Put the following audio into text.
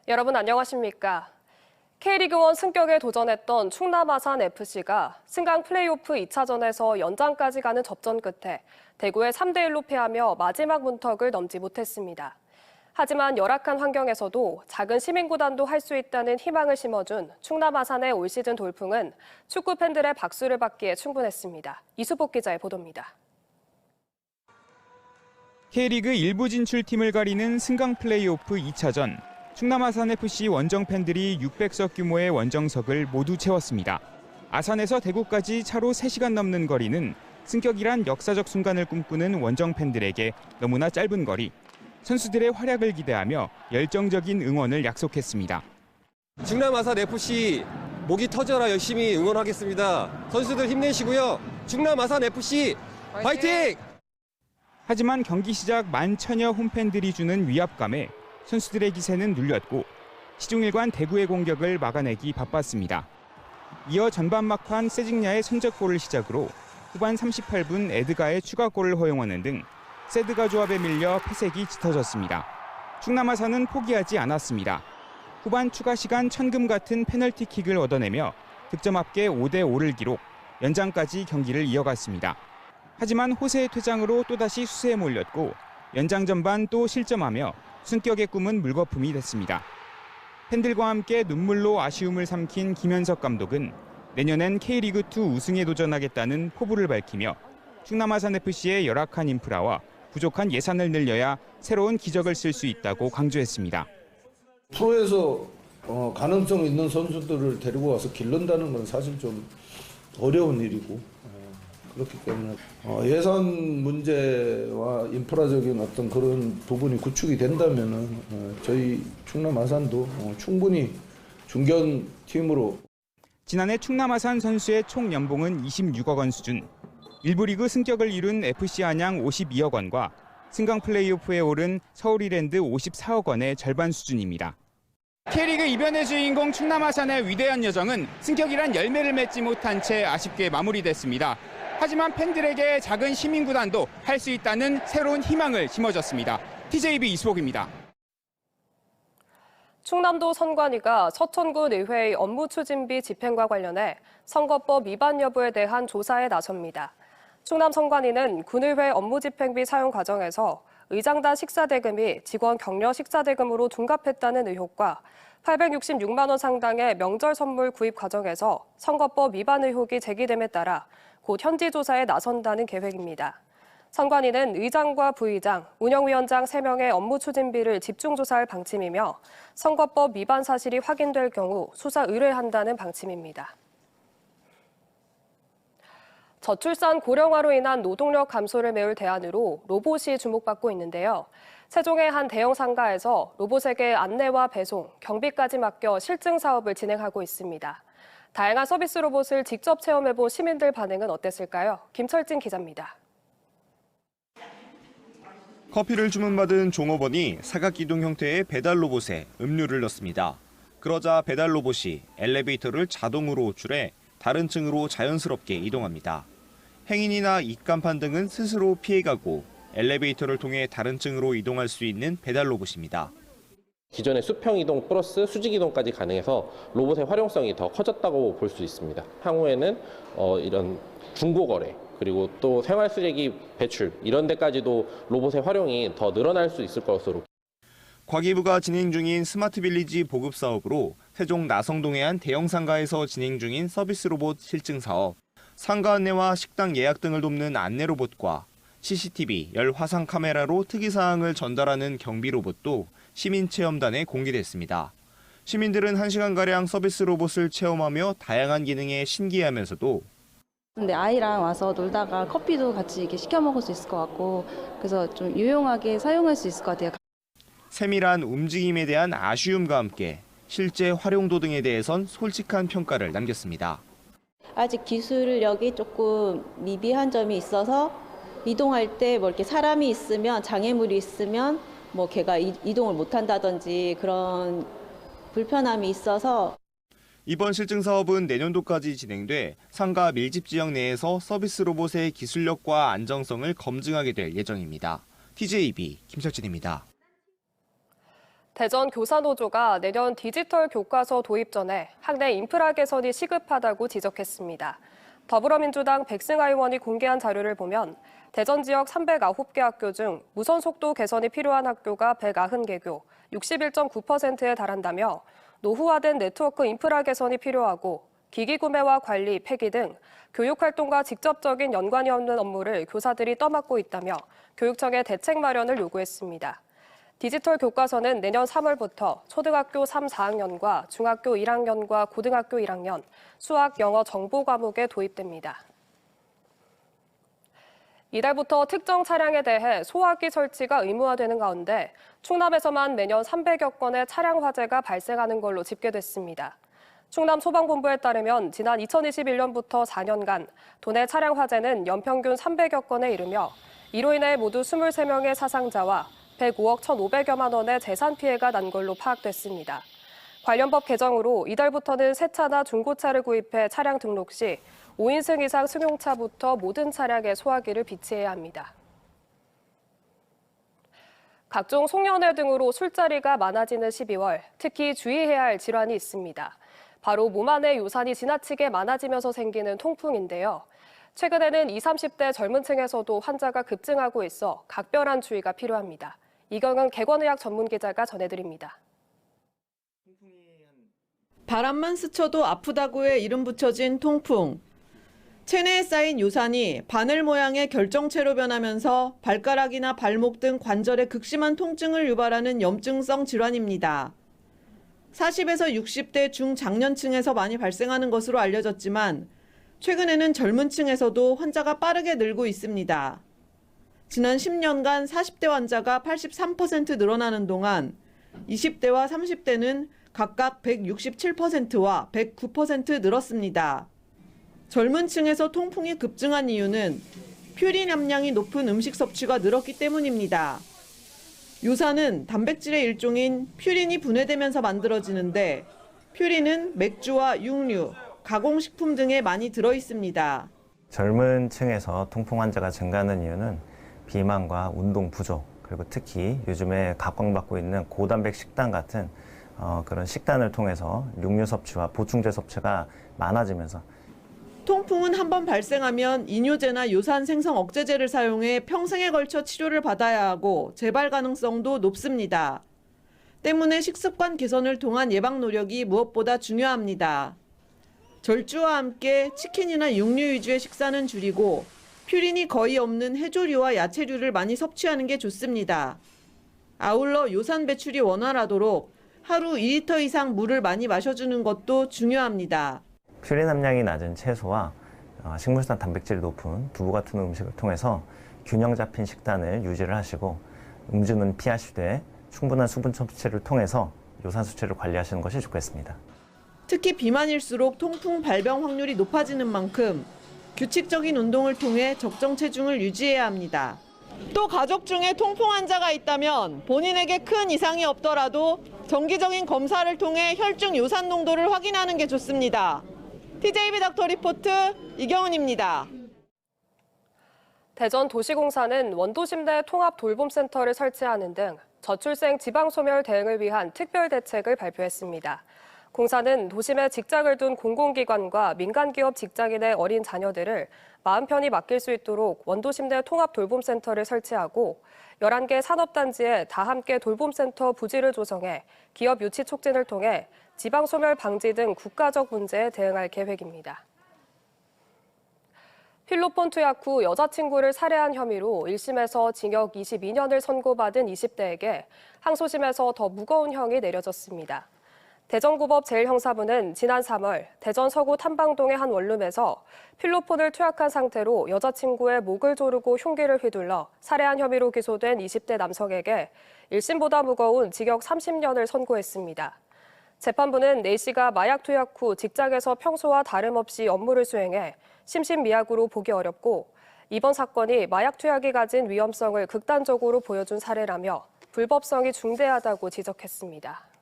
여러분 안녕하십니까? K리그1 승격에 도전했던 충남 아산FC가 승강 플레이오프 2차전에서 연장까지 가는 접전 끝에 대구에 3대1로 패하며 마지막 문턱을 넘지 못했습니다. 하지만 열악한 환경에서도 작은 시민구단도 할 수 있다는 희망을 심어준 충남 아산의 올 시즌 돌풍은 축구 팬들의 박수를 받기에 충분했습니다. 이수복 기자의 보도입니다. K리그 일부 진출팀을 가리는 승강 플레이오프 2차전. 충남 아산FC 원정 팬들이 600석 규모의 원정석을 모두 채웠습니다. 아산에서 대구까지 차로 3시간 넘는 거리는 승격이란 역사적 순간을 꿈꾸는 원정 팬들에게 너무나 짧은 거리. 선수들의 활약을 기대하며 열정적인 응원을 약속했습니다. 충남 아산FC 목이 터져라 열심히 응원하겠습니다. 선수들 힘내시고요. 충남 아산FC 파이팅! 하지만 경기 시작 11,000여 홈팬들이 주는 위압감에 선수들의 기세는 눌렸고 시종일관 대구의 공격을 막아내기 바빴습니다. 이어 전반 막판 세징야의 선제골을 시작으로 후반 38분 에드가의 추가골을 허용하는 등 세드가 조합에 밀려 패색이 짙어졌습니다. 충남 아산은 포기하지 않았습니다. 후반 추가 시간 천금 같은 페널티킥을 얻어내며 득점 합계 5대5를 기록, 연장까지 경기를 이어갔습니다. 하지만 호세의 퇴장으로 또다시 수세에 몰렸고 연장 전반 또 실점하며 승격의 꿈은 물거품이 됐습니다. 팬들과 함께 눈물로 아쉬움을 삼킨 김현석 감독은 내년엔 K리그2 우승에 도전하겠다는 포부를 밝히며 충남 아산FC의 열악한 인프라와 부족한 예산을 늘려야 새로운 기적을 쓸 수 있다고 강조했습니다. 프로에서 가능성 있는 선수들을 데리고 와서 기른다는 건 사실 좀 어려운 일이고 그렇기 때문에 예산 문제와 인프라적인 어떤 그런 부분이 구축이 된다면은 저희 충남 아산도 충분히 중견 팀으로. 지난해 충남 아산 선수의 총 연봉은 26억 원 수준. 일부 리그 승격을 이룬 FC 안양 52억 원과 승강 플레이오프에 오른 서울 이랜드 54억 원의 절반 수준입니다. K리그 이변의 주인공 충남 아산의 위대한 여정은 승격이란 열매를 맺지 못한 채 아쉽게 마무리됐습니다. 하지만 팬들에게 작은 시민구단도 할 수 있다는 새로운 희망을 심어줬습니다. TJB 이수복입니다. 충남도 선관위가 서천군 의회의 업무 추진비 집행과 관련해 선거법 위반 여부에 대한 조사에 나섭니다. 충남 선관위는 군의회 업무 집행비 사용 과정에서 의장단 식사대금이 직원 격려 식사대금으로 둔갑했다는 의혹과 866만 원 상당의 명절 선물 구입 과정에서 선거법 위반 의혹이 제기됨에 따라 곧 현지 조사에 나선다는 계획입니다. 선관위는 의장과 부의장, 운영위원장 3명의 업무 추진비를 집중 조사할 방침이며 선거법 위반 사실이 확인될 경우 수사 의뢰한다는 방침입니다. 저출산 고령화로 인한 노동력 감소를 메울 대안으로 로봇이 주목받고 있는데요. 세종의 한 대형 상가에서 로봇에게 안내와 배송, 경비까지 맡겨 실증 사업을 진행하고 있습니다. 다양한 서비스 로봇을 직접 체험해본 시민들 반응은 어땠을까요? 김철진 기자입니다. 커피를 주문받은 종업원이 사각기둥 형태의 배달 로봇에 음료를 넣습니다. 그러자 배달 로봇이 엘리베이터를 자동으로 호출해 다른 층으로 자연스럽게 이동합니다. 행인이나 입간판 등은 스스로 피해가고 엘리베이터를 통해 다른 층으로 이동할 수 있는 배달 로봇입니다. 기존의 수평 이동 플러스 수직 이동까지 가능해서 로봇의 활용성이 더 커졌다고 볼 수 있습니다. 향후에는 이런 중고 거래 그리고 또 생활 쓰레기 배출 이런 데까지도 로봇의 활용이 더 늘어날 수 있을 것으로. 과기부가 진행 중인 스마트 빌리지 보급 사업으로 세종 나성동의 한 대형 상가에서 진행 중인 서비스 로봇 실증 사업, 상가 안내와 식당 예약 등을 돕는 안내 로봇과 CCTV, 열 화상 카메라로 특이사항을 전달하는 경비 로봇도 시민체험단에 공개됐습니다. 시민들은 1시간가량 서비스 로봇을 체험하며 다양한 기능에 신기해하면서도 근데 아이랑 와서 놀다가 커피도 같이 이렇게 시켜 먹을 수 있을 것 같고 그래서 좀 유용하게 사용할 수 있을 것 같아요. 세밀한 움직임에 대한 아쉬움과 함께 실제 활용도 등에 대해선 솔직한 평가를 남겼습니다. 아직 기술력이 조금 미비한 점이 있어서 이동할 때 뭐 이렇게 사람이 있으면 장애물이 있으면 뭐 걔가 이동을 못 한다든지 그런 불편함이 있어서 이번 실증 사업은 내년도까지 진행돼 상가 밀집 지역 내에서 서비스 로봇의 기술력과 안정성을 검증하게 될 예정입니다. TJB 김철진입니다. 대전 교사노조가 내년 디지털 교과서 도입 전에 학내 인프라 개선이 시급하다고 지적했습니다. 더불어민주당 백승하 의원이 공개한 자료를 보면 대전 지역 309개 학교 중 무선 속도 개선이 필요한 학교가 190개교, 61.9%에 달한다며 노후화된 네트워크 인프라 개선이 필요하고 기기 구매와 관리, 폐기 등 교육활동과 직접적인 연관이 없는 업무를 교사들이 떠맡고 있다며 교육청에 대책 마련을 요구했습니다. 디지털 교과서는 내년 3월부터 초등학교 3, 4학년과 중학교 1학년과 고등학교 1학년, 수학, 영어, 정보 과목에 도입됩니다. 이달부터 특정 차량에 대해 소화기 설치가 의무화되는 가운데 충남에서만 매년 300여 건의 차량 화재가 발생하는 걸로 집계됐습니다. 충남 소방본부에 따르면 지난 2021년부터 4년간 도내 차량 화재는 연평균 300여 건에 이르며 이로 인해 모두 23명의 사상자와 105억 1,500여만 원의 재산 피해가 난 걸로 파악됐습니다. 관련 법 개정으로 이달부터는 새 차나 중고차를 구입해 차량 등록 시 5인승 이상 승용차부터 모든 차량에 소화기를 비치해야 합니다. 각종 송년회 등으로 술자리가 많아지는 12월, 특히 주의해야 할 질환이 있습니다. 바로 몸 안에 요산이 지나치게 많아지면서 생기는 통풍인데요. 최근에는 20, 30대 젊은 층에서도 환자가 급증하고 있어 각별한 주의가 필요합니다. 이경은 객원의학 전문 기자가 전해드립니다. 바람만 스쳐도 아프다고의 이름 붙여진 통풍. 체내에 쌓인 요산이 바늘 모양의 결정체로 변하면서 발가락이나 발목 등 관절에 극심한 통증을 유발하는 염증성 질환입니다. 40에서 60대 중장년층에서 많이 발생하는 것으로 알려졌지만 최근에는 젊은 층에서도 환자가 빠르게 늘고 있습니다. 지난 10년간 40대 환자가 83% 늘어나는 동안 20대와 30대는 각각 167%와 109% 늘었습니다. 젊은 층에서 통풍이 급증한 이유는 퓨린 함량이 높은 음식 섭취가 늘었기 때문입니다. 요산은 단백질의 일종인 퓨린이 분해되면서 만들어지는데 퓨린은 맥주와 육류, 가공식품 등에 많이 들어있습니다. 젊은 층에서 통풍 환자가 증가하는 이유는 비만과 운동 부족, 그리고 특히 요즘에 각광받고 있는 고단백 식단 같은 그런 식단을 통해서 육류 섭취와 보충제 섭취가 많아지면서 통풍은 한번 발생하면 이뇨제나 요산 생성 억제제를 사용해 평생에 걸쳐 치료를 받아야 하고 재발 가능성도 높습니다. 때문에 식습관 개선을 통한 예방 노력이 무엇보다 중요합니다. 절주와 함께 치킨이나 육류 위주의 식사는 줄이고 퓨린이 거의 없는 해조류와 야채류를 많이 섭취하는 게 좋습니다. 아울러 요산 배출이 원활하도록 하루 2리터 이상 물을 많이 마셔주는 것도 중요합니다. 퓨린 함량이 낮은 채소와 식물성 단백질이 높은 두부 같은 음식을 통해서 균형 잡힌 식단을 유지를 하시고 음주는 피하시되 충분한 수분 섭취를 통해서 요산 수치를 관리하시는 것이 좋겠습니다. 특히 비만일수록 통풍 발병 확률이 높아지는 만큼 규칙적인 운동을 통해 적정 체중을 유지해야 합니다. 또 가족 중에 통풍 환자가 있다면 본인에게 큰 이상이 없더라도 정기적인 검사를 통해 혈중 요산 농도를 확인하는 게 좋습니다. TJB 닥터 리포트 이경은입니다. 대전 도시공사는 원도심 내 통합 돌봄센터를 설치하는 등 저출생 지방소멸 대응을 위한 특별 대책을 발표했습니다. 공사는 도심에 직장을 둔 공공기관과 민간기업 직장인의 어린 자녀들을 마음 편히 맡길 수 있도록 원도심 내 통합 돌봄센터를 설치하고 11개 산업단지에 다 함께 돌봄센터 부지를 조성해 기업 유치 촉진을 통해 지방소멸 방지 등 국가적 문제에 대응할 계획입니다. 필로폰 투약 후 여자친구를 살해한 혐의로 1심에서 징역 22년을 선고받은 20대에게 항소심에서 더 무거운 형이 내려졌습니다. 대전고법 제1형사부는 지난 3월 대전 서구 탐방동의 한 원룸에서 필로폰을 투약한 상태로 여자친구의 목을 조르고 흉기를 휘둘러 살해한 혐의로 기소된 20대 남성에게 1심보다 무거운 징역 30년을 선고했습니다. 재판부는 A 씨가 마약 투약 후 직장에서 평소와 다름없이 업무를 수행해 심신미약으로 보기 어렵고 이번 사건이 마약 투약이 가진 위험성을 극단적으로 보여준 사례라며 불법성이 중대하다고 지적했습니다.